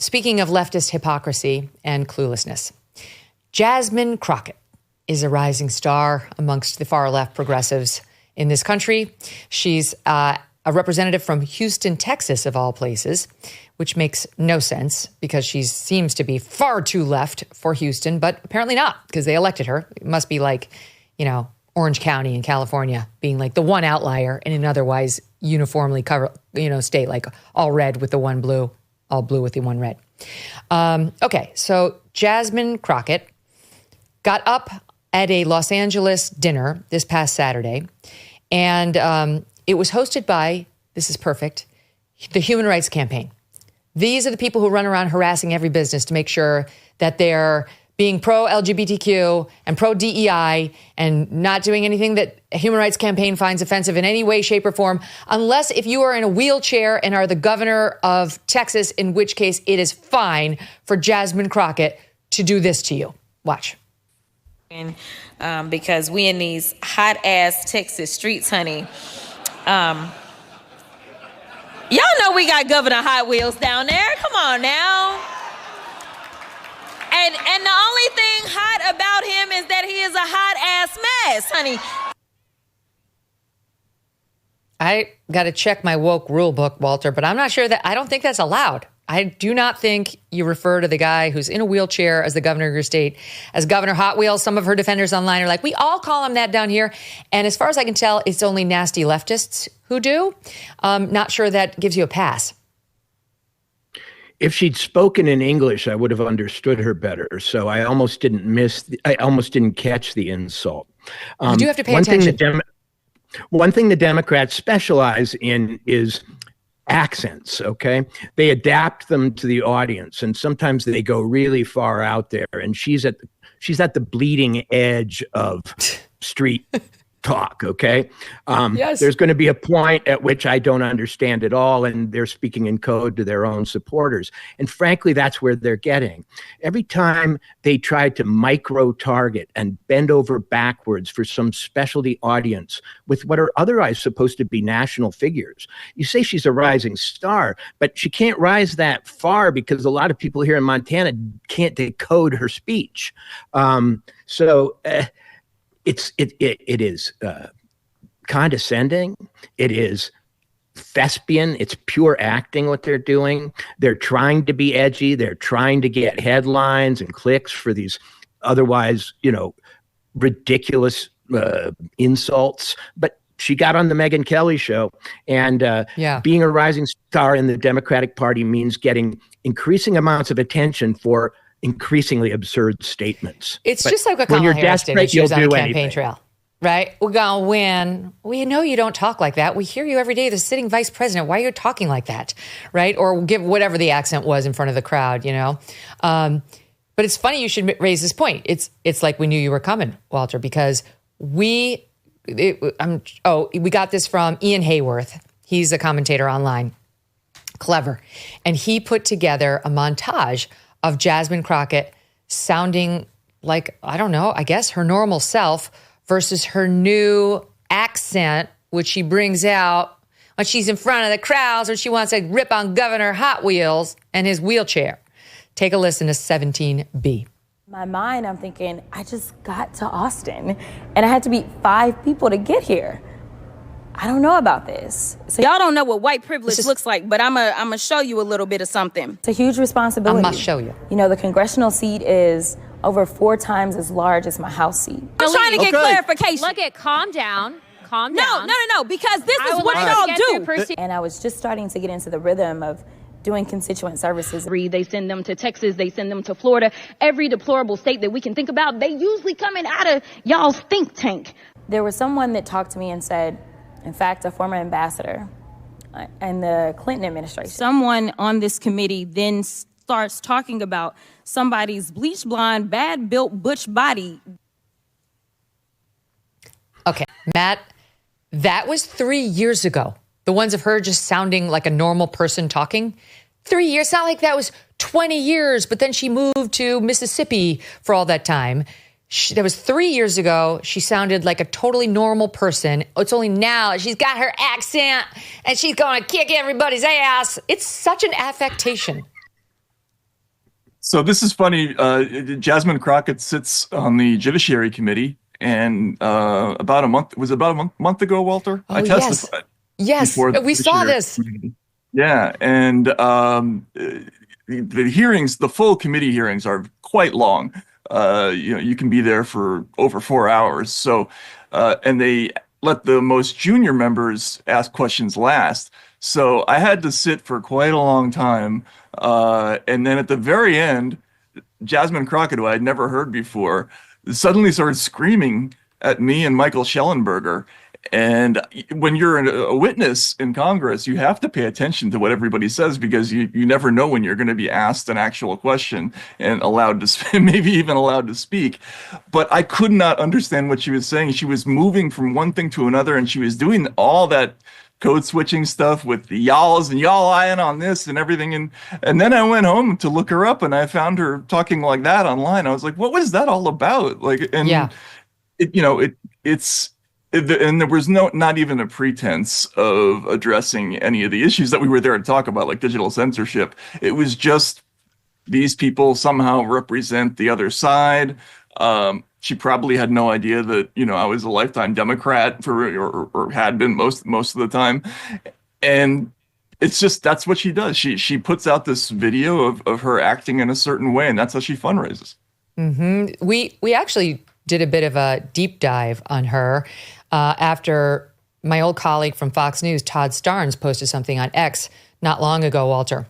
speaking of leftist hypocrisy and cluelessness, Jasmine Crockett is a rising star amongst the far left progressives in this country. She's a representative from Houston, Texas, of all places, which makes no sense because she seems to be far too left for Houston, but apparently not because they elected her. It must be like, Orange County in California being like the one outlier in an otherwise uniformly state, like all red with the one blue, all blue with the one red. Okay, so Jasmine Crockett got up at a Los Angeles dinner this past Saturday, and it was hosted by, this is perfect, the Human Rights Campaign. These are the people who run around harassing every business to make sure that they're being pro-LGBTQ and pro-DEI and not doing anything that a Human Rights Campaign finds offensive in any way, shape, or form, unless if you are in a wheelchair and are the governor of Texas, in which case it is fine for Jasmine Crockett to do this to you. Watch. Because we in these hot-ass Texas streets, honey. Y'all know we got Governor Hot Wheels down there. Come on now. And the only thing hot about him is that he is a hot-ass mess, honey. I got to check my woke rule book, Walter, but I'm not sure I don't think that's allowed. I do not think you refer to the guy who's in a wheelchair as the governor of your state as Governor Hot Wheels. Some of her defenders online are like, we all call him that down here. And as far as I can tell, it's only nasty leftists who do. Not sure that gives you a pass. If she'd spoken in English, I would have understood her better. So I almost didn't catch the insult. You do have to pay attention. One thing the Democrats specialize in is accents, okay? They adapt them to the audience, and sometimes they go really far out there. And she's at the bleeding edge of street talk, okay? Yes. There's going to be a point at which I don't understand it all, and they're speaking in code to their own supporters. And frankly, that's where they're getting. Every time they try to micro-target and bend over backwards for some specialty audience with what are otherwise supposed to be national figures, you say she's a rising star, but she can't rise that far because a lot of people here in Montana can't decode her speech. It is condescending. It is thespian. It's pure acting what they're doing. They're trying to be edgy. They're trying to get headlines and clicks for these otherwise, ridiculous insults. But she got on the Megyn Kelly Show, and being a rising star in the Democratic Party means getting increasing amounts of attention for increasingly absurd statements. It's just like what Kamala Harris did when she was on the campaign trail, right? We're going to win. We know you don't talk like that. We hear you every day. The sitting vice president. Why are you talking like that, right? Or give whatever the accent was in front of the crowd, But it's funny you should raise this point. It's like we knew you were coming, Walter, because we got this from Ian Hayworth. He's a commentator online. Clever. And he put together a montage of Jasmine Crockett sounding like, I don't know, I guess her normal self versus her new accent, which she brings out when she's in front of the crowds or she wants to rip on Governor Hot Wheels and his wheelchair. Take a listen to 17B. In my mind, I'm thinking, I just got to Austin and I had to meet 5 people to get here. I don't know about this. So y'all don't know what white privilege looks like, but I'm a show you a little bit of something. It's a huge responsibility. I must show you. The congressional seat is over 4 times as large as my House seat. I'm trying to get clarification. Look at, calm down. No, because this is what y'all do. And I was just starting to get into the rhythm of doing constituent services. They send them to Texas, they send them to Florida. Every deplorable state that we can think about, they usually coming out of y'all's think tank. There was someone that talked to me and said, in fact, a former ambassador in the Clinton administration. Someone on this committee then starts talking about somebody's bleach blonde, bad built butch body. Okay, Matt, that was 3 years ago. The ones of her just sounding like a normal person talking. 3 years, it's not like that was 20 years, but then she moved to Mississippi for all that time. That was 3 years ago. She sounded like a totally normal person. It's only now she's got her accent and she's going to kick everybody's ass. It's such an affectation. So this is funny. Jasmine Crockett sits on the Judiciary Committee, and about a month ago, Walter, I testified. Yes, we saw this. Committee. Yeah, and the hearings, the full committee hearings, are quite long. You can be there for over 4 hours. So, and they let the most junior members ask questions last. So I had to sit for quite a long time. And then at the very end, Jasmine Crockett, who I had never heard before, suddenly started screaming at me and Michael Schellenberger. And when you're a witness in Congress, you have to pay attention to what everybody says, because you never know when you're going to be asked an actual question and allowed to, maybe even allowed to speak. But I could not understand what she was saying. She was moving from one thing to another, and she was doing all that code switching stuff with the y'alls and y'all eyeing on this and everything. And then I went home to look her up, and I found her talking like that online. I was like, what was that all about? Like, and yeah. And there was not even a pretense of addressing any of the issues that we were there to talk about, like digital censorship. It was just these people somehow represent the other side. She probably had no idea that, I was a lifetime Democrat or had been most of the time. And it's just, that's what she does. She puts out this video of her acting in a certain way, and that's how she fundraises. Mm-hmm. We actually did a bit of a deep dive on her after my old colleague from Fox News, Todd Starnes, posted something on X not long ago, Walter.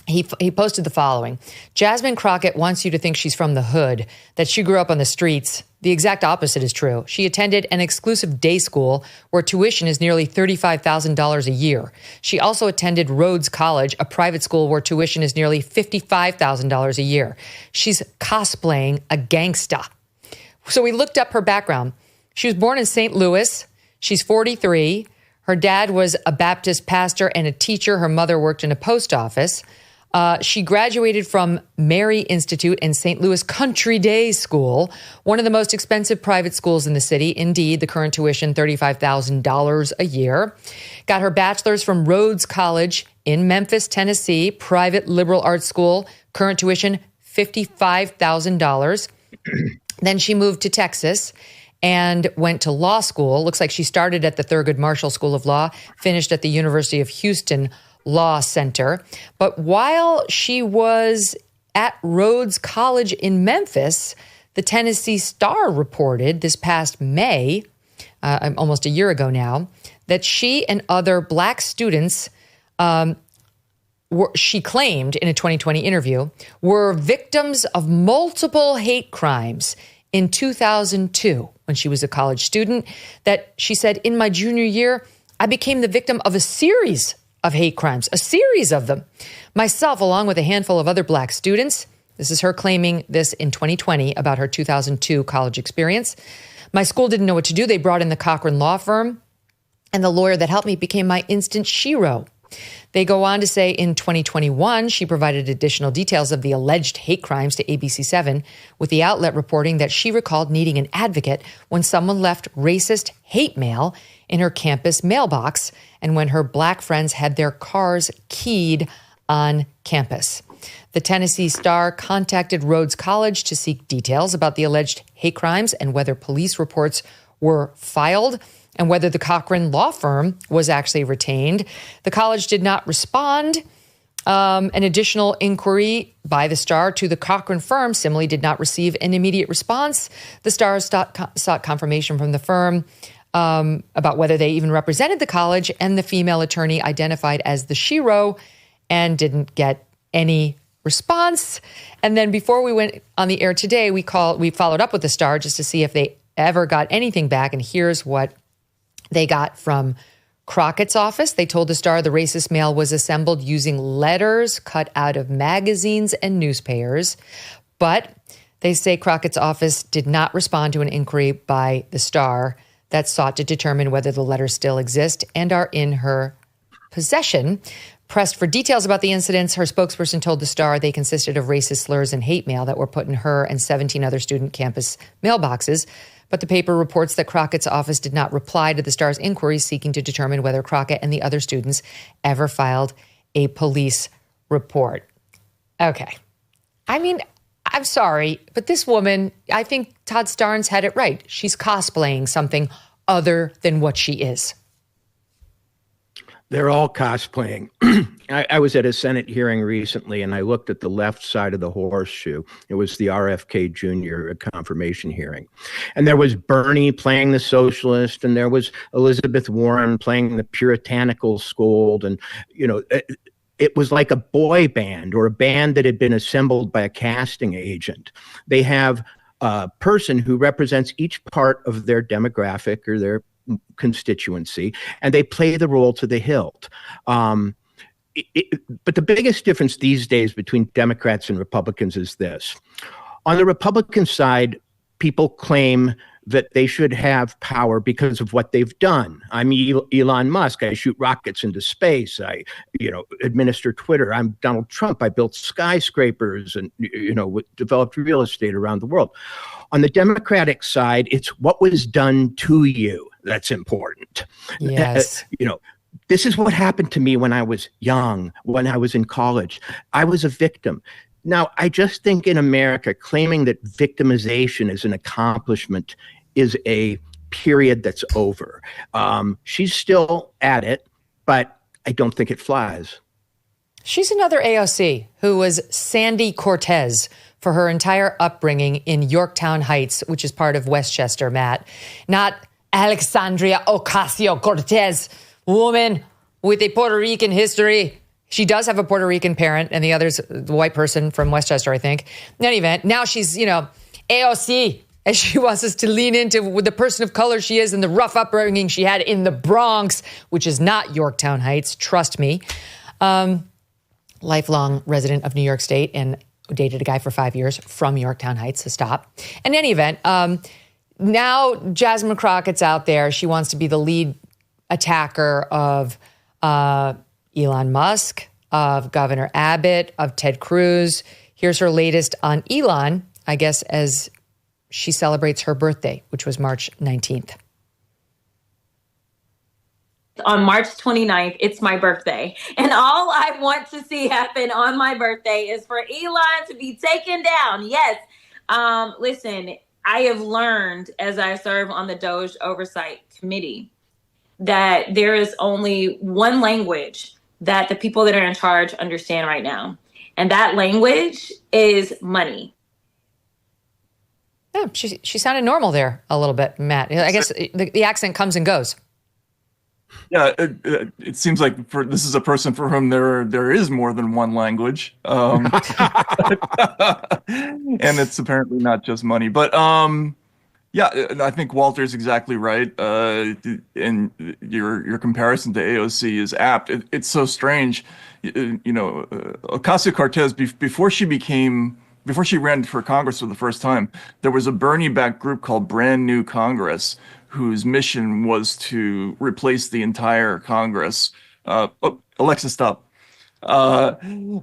He posted the following: Jasmine Crockett wants you to think she's from the hood, that she grew up on the streets. The exact opposite is true. She attended an exclusive day school where tuition is nearly $35,000 a year. She also attended Rhodes College, a private school where tuition is nearly $55,000 a year. She's cosplaying a gangsta. So we looked up her background. She was born in St. Louis. She's 43. Her dad was a Baptist pastor and a teacher. Her mother worked in a post office. She graduated from Mary Institute and St. Louis Country Day School, one of the most expensive private schools in the city. Indeed, the current tuition, $35,000 a year. Got her bachelor's from Rhodes College in Memphis, Tennessee, private liberal arts school, current tuition, $55,000. Then she moved to Texas and went to law school. Looks like she started at the Thurgood Marshall School of Law, finished at the University of Houston Law Center. But while she was at Rhodes College in Memphis, the Tennessee Star reported this past May, almost a year ago now, that she and other black students, she claimed in a 2020 interview, were victims of multiple hate crimes in 2002 when she was a college student. That she said, in my junior year, I became the victim of a series of hate crimes, a series of them. Myself, along with a handful of other black students. This is her claiming this in 2020 about her 2002 college experience. My school didn't know what to do. They brought in the Cochran law firm, and the lawyer that helped me became my instant shero. They go on to say in 2021, she provided additional details of the alleged hate crimes to ABC7, with the outlet reporting that she recalled needing an advocate when someone left racist hate mail in her campus mailbox and when her black friends had their cars keyed on campus. The Tennessee Star contacted Rhodes College to seek details about the alleged hate crimes and whether police reports were filed and whether the Cochran law firm was actually retained. The college did not respond. An additional inquiry by the Star to the Cochran firm similarly did not receive an immediate response. The Star sought confirmation from the firm about whether they even represented the college, and the female attorney identified as the shero and didn't get any response. And then before we went on the air today, we followed up with the Star just to see if they ever got anything back. And here's what they got from Crockett's office. They told the Star the racist mail was assembled using letters cut out of magazines and newspapers. But they say Crockett's office did not respond to an inquiry by the Star that sought to determine whether the letters still exist and are in her possession. Pressed for details about the incidents, her spokesperson told the Star they consisted of racist slurs and hate mail that were put in her and 17 other student campus mailboxes. But the paper reports that Crockett's office did not reply to the Star's inquiry seeking to determine whether Crockett and the other students ever filed a police report. Okay. I mean, I'm sorry, but this woman, I think Todd Starnes had it right. She's cosplaying something other than what she is. They're all cosplaying. I was at a Senate hearing recently, and I looked at the left side of the horseshoe. It was the RFK Jr. confirmation hearing. And there was Bernie playing the socialist, and there was Elizabeth Warren playing the puritanical scold. And, you know, it was like a boy band or a band that had been assembled by a casting agent. They have a person who represents each part of their demographic or their constituency, and they play the role to the hilt. But the biggest difference these days between Democrats and Republicans is this. On the Republican side, people claim that they should have power because of what they've done. I'm Elon Musk. I shoot rockets into space. I, administer Twitter. I'm Donald Trump. I built skyscrapers and, developed real estate around the world. On the Democratic side, it's what was done to you that's important. Yes. This is what happened to me when I was young, when I was in college. I was a victim. Now, I just think in America, claiming that victimization is an accomplishment is a period that's over. She's still at it, but I don't think it flies. She's another AOC who was Sandy Cortez for her entire upbringing in Yorktown Heights, which is part of Westchester, Matt. Not Alexandria Ocasio-Cortez, woman with a Puerto Rican history. She does have a Puerto Rican parent, and the other's the white person from Westchester, I think. In any event, now she's, AOC, as she wants us to lean into with the person of color she is and the rough upbringing she had in the Bronx, which is not Yorktown Heights, trust me. Lifelong resident of New York State and dated a guy for 5 years from Yorktown Heights, so stop. In any event, now Jasmine Crockett's out there. She wants to be the lead attacker of Elon Musk, of Governor Abbott, of Ted Cruz. Here's her latest on Elon, I guess, as she celebrates her birthday, which was March 19th. On March 29th, it's my birthday. And all I want to see happen on my birthday is for Elon to be taken down. Yes. Listen, I have learned as I serve on the Doge Oversight Committee that there is only one language that the people that are in charge understand right now. And that language is money. Yeah, she sounded normal there a little bit, Matt. I guess the accent comes and goes. Yeah, it seems like this is a person for whom there is more than one language, and it's apparently not just money. But yeah, I think Walter's exactly right, and your comparison to AOC is apt. It's so strange, Ocasio-Cortez before she ran for Congress for the first time, there was a Bernie-backed group called Brand New Congress, whose mission was to replace the entire Congress. Alexa, stop. To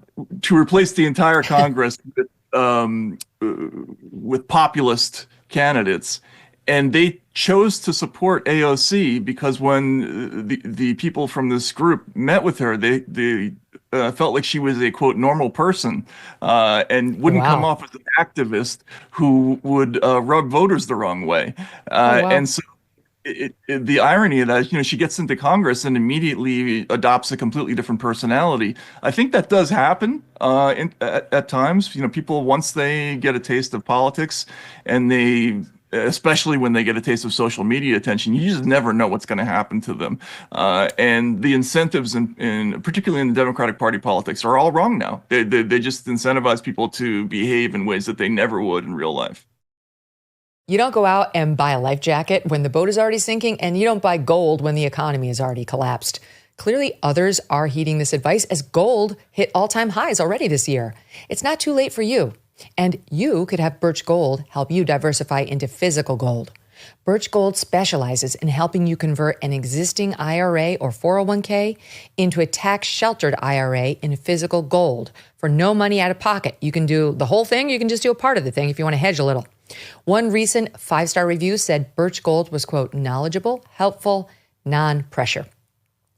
replace the entire Congress with populist candidates. And they chose to support AOC because when the people from this group met with her, they felt like she was a, quote, normal person and wouldn't come off as an activist who would rub voters the wrong way. And so the irony of that, she gets into Congress and immediately adopts a completely different personality. I think that does happen at times. People, once they get a taste of politics and especially when they get a taste of social media attention, you just never know what's going to happen to them. And the incentives, particularly in the Democratic Party politics, are all wrong now. They just incentivize people to behave in ways that they never would in real life. You don't go out and buy a life jacket when the boat is already sinking, and you don't buy gold when the economy has already collapsed. Clearly, others are heeding this advice as gold hit all-time highs already this year. It's not too late for you. And you could have Birch Gold help you diversify into physical gold. Birch Gold specializes in helping you convert an existing IRA or 401k into a tax-sheltered IRA in physical gold for no money out of pocket. You can do the whole thing. You can just do a part of the thing if you want to hedge a little. One recent 5-star review said Birch Gold was, quote, knowledgeable, helpful, non-pressure.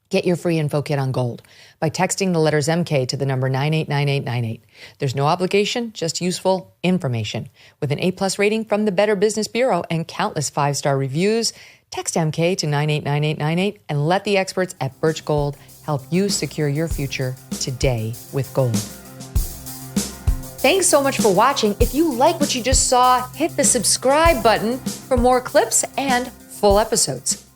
Get your free info kit on gold by texting the letters MK to the number 989898. There's no obligation, just useful information. With an A+ rating from the Better Business Bureau and countless 5-star reviews, text MK to 989898 and let the experts at Birch Gold help you secure your future today with gold. Thanks so much for watching. If you like what you just saw, hit the subscribe button for more clips and full episodes.